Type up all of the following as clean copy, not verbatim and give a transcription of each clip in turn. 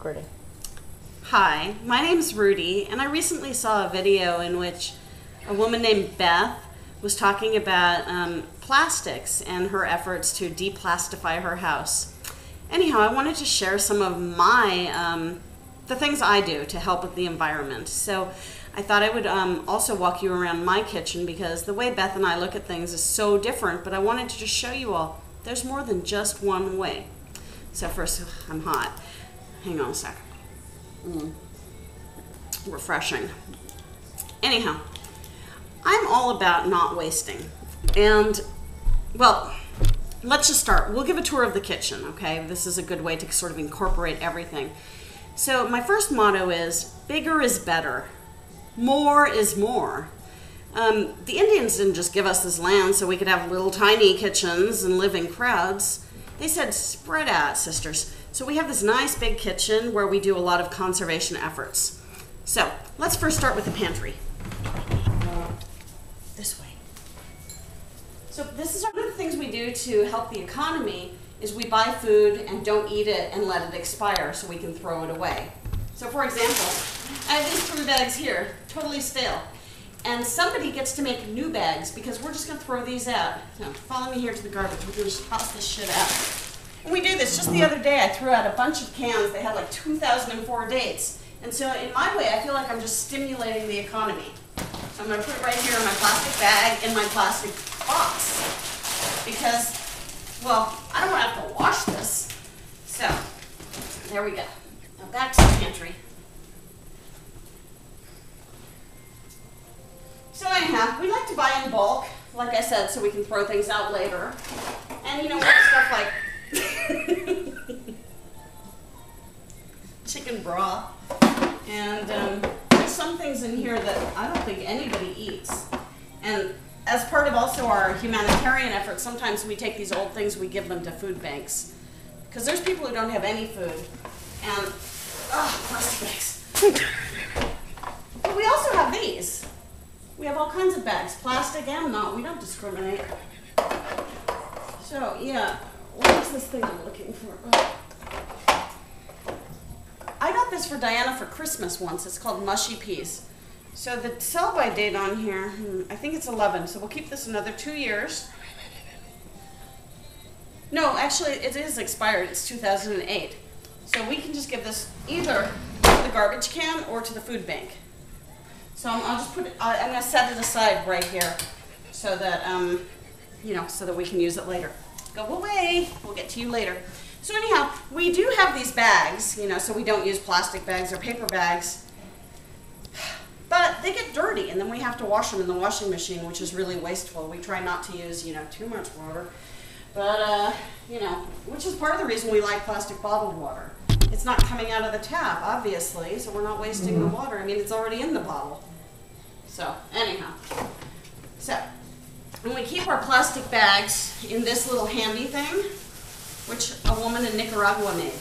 recording. Hi, my name's Rudy, and I recently saw a video in which a woman named Beth was talking about plastics and her efforts to deplastify her house. Anyhow, I wanted to share some of my the things I do to help with the environment. So I thought I would also walk you around my kitchen, because the way Beth and I look at things is so different, but I wanted to just show you all there's more than just one way. So first, I'm hot. Hang on a sec. Refreshing. Anyhow, I'm all about not wasting. And, well, let's just start. We'll give a tour of the kitchen, okay? This is a good way to sort of incorporate everything. So my first motto is, bigger is better. More is more. The Indians didn't just give us this land so we could have little tiny kitchens and live in crowds. They said, spread out, sisters. So we have this nice big kitchen where we do a lot of conservation efforts. So let's first start with the pantry. This way. So this is one of the things we do to help the economy, is we buy food and don't eat it and let it expire so we can throw it away. So for example, I have these food bags here, totally stale. And somebody gets to make new bags because we're just going to throw these out. So follow me here to the garbage. We're going to just toss this shit out. And we do this. Just the other day, I threw out a bunch of cans. They had like 2004 dates. And so in my way, I feel like I'm just stimulating the economy. So I'm going to put it right here in my plastic bag, in my plastic box. Because, well, I don't want to have to wash this. So there we go. Now back to the pantry. So anyhow, we like to buy in bulk, like I said, so we can throw things out later. And you know what, stuff like chicken broth. And there's some things in here that I don't think anybody eats. And as part of also our humanitarian efforts, sometimes we take these old things, we give them to food banks. Because there's people who don't have any food. And, plastic bags. But we also have these. We have all kinds of bags, plastic and not. We don't discriminate. So, yeah, what is this thing I'm looking for? Oh. I got this for Diana for Christmas once. It's called Mushy Peas. So the sell-by date on here, I think it's 11, so we'll keep this another 2 years. No, actually, it is expired. It's 2008. So we can just give this either to the garbage can or to the food bank. So I'll just put it, I'm going to set it aside right here so that, so that we can use it later. Go away. We'll get to you later. So anyhow, we do have these bags, so we don't use plastic bags or paper bags. But they get dirty, and then we have to wash them in the washing machine, which is really wasteful. We try not to use, too much water. But, which is part of the reason we like plastic bottled water. It's not coming out of the tap, obviously, so we're not wasting the water. I mean, it's already in the bottle. So, anyhow. So, when we keep our plastic bags in this little handy thing, which a woman in Nicaragua made.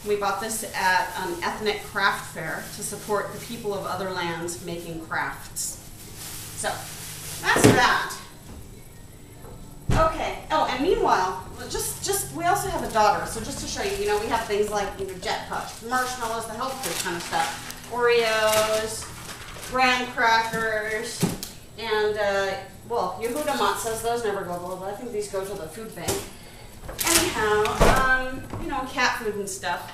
We bought this at an ethnic craft fair to support the people of other lands making crafts. So, that's that. Okay. Oh, and meanwhile, we also have a daughter. So just to show you, we have things like Jet Puffs, marshmallows, the health food kind of stuff, Oreos, graham crackers, and Yehuda matzahs. Those never go below, but I think these go to the food bank. Anyhow, cat food and stuff.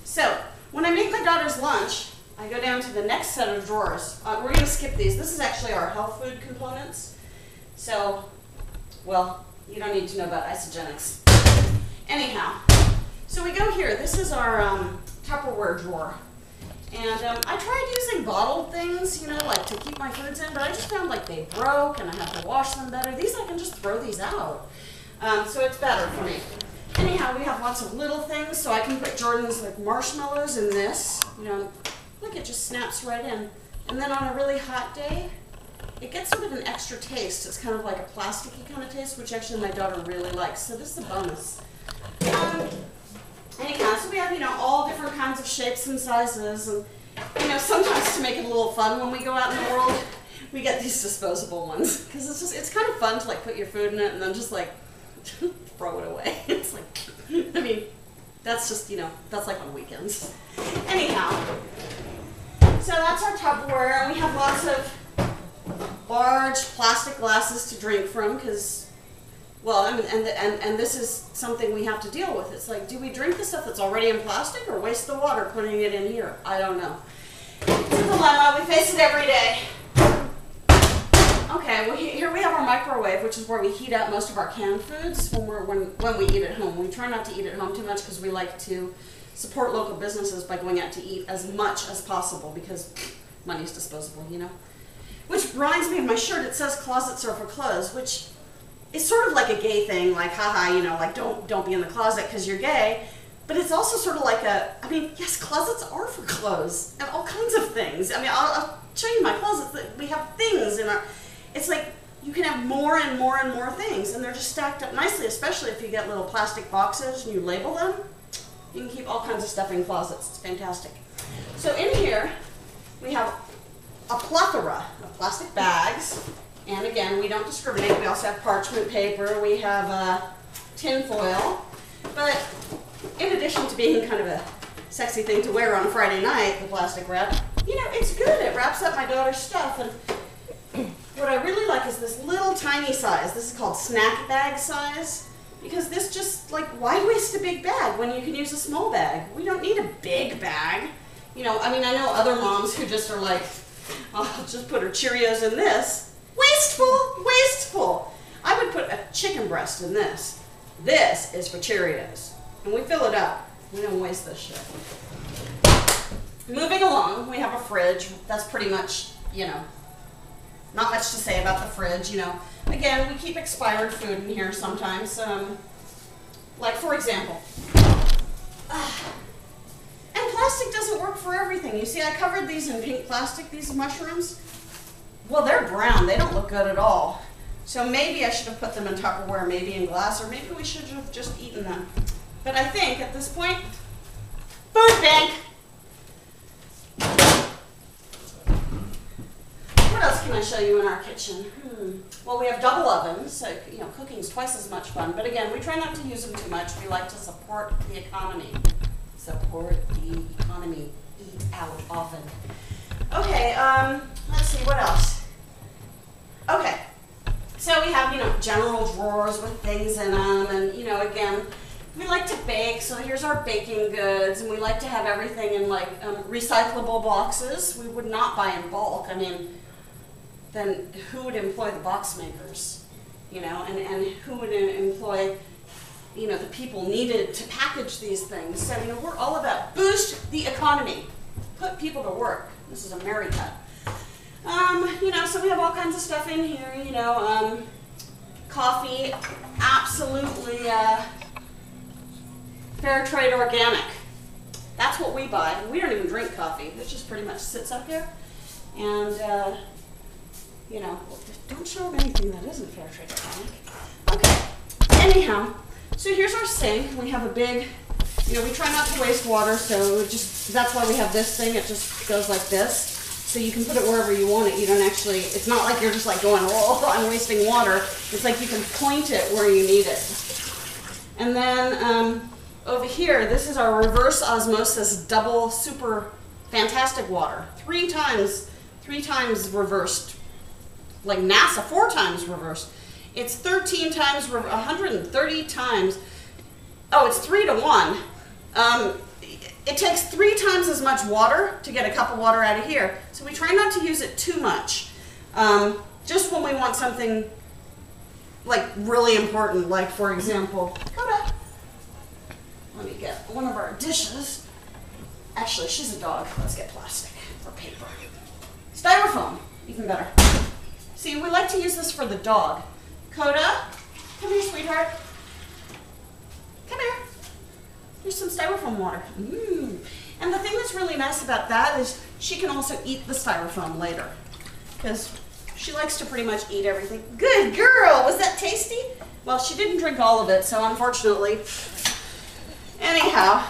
So when I make my daughter's lunch, I go down to the next set of drawers. We're going to skip these. This is actually our health food components. So, well, you don't need to know about isogenics. Anyhow, so we go here. This is our Tupperware drawer. And I tried using bottled things, like to keep my foods in, but I just found like they broke and I have to wash them better. These, I can just throw these out. So it's better for me. Anyhow, we have lots of little things, so I can put Jordan's like marshmallows in this. Look, it just snaps right in. And then on a really hot day, it gets sort of an extra taste. It's kind of like a plasticky kind of taste, which actually my daughter really likes. So this is a bonus. Anyhow, so we have, all different kinds of shapes and sizes. And, sometimes to make it a little fun when we go out in the world, we get these disposable ones. Because it's kind of fun to like put your food in it and then just like throw it away. It's like, I mean, That's just, you know, that's like on weekends. Anyhow, so that's our Tupperware, and we have lots of large plastic glasses to drink from because, well, and this is something we have to deal with. It's like, do we drink the stuff that's already in plastic or waste the water putting it in here? I don't know. It's a dilemma. We face it every day. Okay, well, here we have our microwave, which is where we heat up most of our canned foods when we eat at home. We try not to eat at home too much because we like to support local businesses by going out to eat as much as possible because money's disposable, you know. Which reminds me of my shirt. It says "Closets are for clothes," which is sort of like a gay thing, like haha, you know, like don't be in the closet because you're gay. But it's also sort of like I mean, yes, closets are for clothes and all kinds of things. I mean, I'll show you my closet. We have things in our. It's like you can have more and more and more things, and they're just stacked up nicely, especially if you get little plastic boxes and you label them. You can keep all kinds of stuff in closets. It's fantastic. So in here, we have a plethora of plastic bags, and again, we don't discriminate. We also have parchment paper. We have tin foil, but in addition to being kind of a sexy thing to wear on Friday night, the plastic wrap, you know, it's good. It wraps up my daughter's stuff, and what I really like is this little tiny size. This is called snack bag size, because this just, like, why waste a big bag when you can use a small bag? We don't need a big bag. You know, I mean, I know other moms who just are like, I'll just put her Cheerios in this. Wasteful, wasteful. I would put a chicken breast in this. This is for Cheerios. And we fill it up. We don't waste this shit. Moving along, we have a fridge. That's pretty much, you know, not much to say about the fridge, you know. Again, we keep expired food in here sometimes. Like, for example, and plastic doesn't work for everything. You see, I covered these in pink plastic, these mushrooms. Well, they're brown. They don't look good at all. So maybe I should have put them in Tupperware, maybe in glass, or maybe we should have just eaten them. But I think, at this point, food bank. What else can I show you in our kitchen? Well, we have double ovens, so, you know, cooking's twice as much fun. But again, we try not to use them too much. We like to support the economy. Support the economy. Eat out often. Okay, let's see, what else? Okay, so we have, you know, general drawers with things in them, and, you know, again, we like to bake, so here's our baking goods, and we like to have everything in, like, recyclable boxes. We would not buy in bulk. I mean, then who would employ the box makers, you know, and who would employ, you know, the people needed to package these things. So, you know, we're all about boost the economy, put people to work. This is America. You know, so we have all kinds of stuff in here, you know, coffee, absolutely fair trade organic. That's what we buy. We don't even drink coffee. It just pretty much sits up here. And, you know, don't show them anything that isn't fair trade organic. Okay, anyhow, so here's our sink. We have a big, you know, we try not to waste water, so that's why we have this thing. It just goes like this. So you can put it wherever you want it. You don't actually, it's not like you're just like going, oh, I'm wasting water. It's like you can point it where you need it. And then over here, this is our reverse osmosis double super fantastic water. Three times reversed. Like NASA, 4 times reversed. It's 13 times, 130 times. Oh, it's 3 to 1. It takes 3 times as much water to get a cup of water out of here. So we try not to use it too much. Just when we want something like really important, like for example, let me get one of our dishes. Actually, she's a dog. Let's get plastic or paper. Styrofoam, even better. See, we like to use this for the dog. Coda, come here, sweetheart. Come here. Here's some styrofoam water. And the thing that's really nice about that is she can also eat the styrofoam later, because she likes to pretty much eat everything. Good girl. Was that tasty? Well, she didn't drink all of it, so unfortunately. Anyhow,